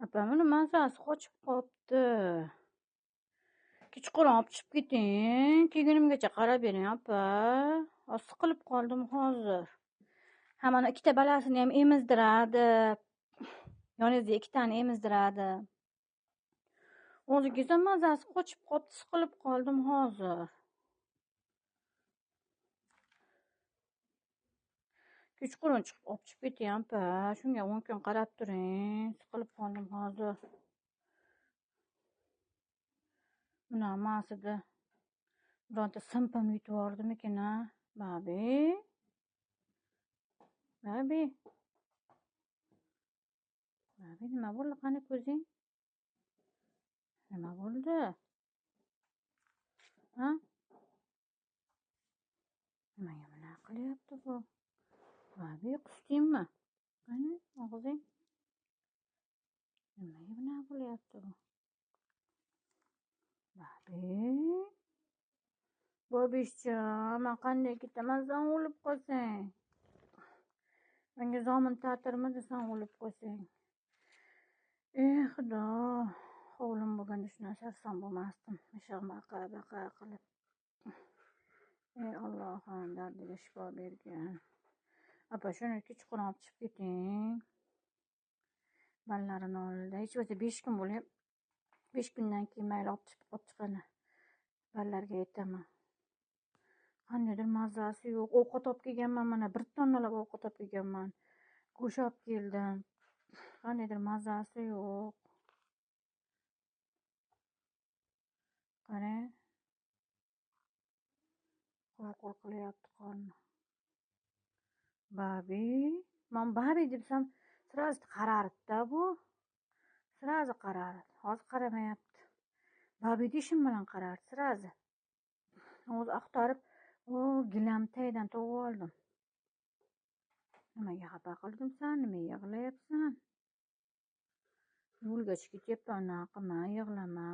Opamni mazasi qochib qolibdi. Kechqurun olib chiqib keting. Kelgunimgacha qarab bering, opa. Siqilib qoldim hozir. Ha, mana ikkita balasini ham emizdiradi. Yoningizda ikkitani emizdiradi. O'zigiz ham mazasi qochib qolibdi, siqilib qoldim hozir. Kechqurun chiqib olib chiqib keting, opa. Shunga 10 kun qarab turing. Siqilib qoldim hozir. Mana masida bironta simpam yutib yubordimikin, ha? Babi. Babi, nima bo'ldi? Qani ko'zing? Nima bo'ldi? Ha? Nimaga bunaqa qilyapti bu? Babi, qusdingmi? Qani, og'zing? Nimaga bunaqa bo'lyapti bu? Babi. Bobishjon, men qanday ketaman, sen o'lib qolsang? Menga zomin ta'tirmidi sen o'lib qolsang? Xudo, hovlim bo'lganda shunday sarson bo'lmasdim. Eshik baqa qilib. Allohim, dardiga shifo bergin. Opa, shuni kechqurun olib chiqib keting. Ballarini oldida. Hech bo'lmasa 5 kun bo'lib, 5 kundan keyin mayli olib chiqani. Ballarga aytaman. Qandaydir mazasi yo'q. Ovqat olib kelganman, mana 1 tonnalab ovqat olib kelganman. Go'sht olib keldim. Qandaydir mazasi yo'q. Qarang. Qo'rqoq qilyapti qorni. Babi, men babi debsam, sразу qarardi-da bu. Sразу qarardi. Hozir qaramayapti. Babi deshim bilan qarardi sразу. O'zi axtarib, gilam tagdan tog'ib oldim. Nimaga xafa qildim sen? Nima yig'layapsan? Yo'lgacha ketyapman, unaqa qilma, yig'lama.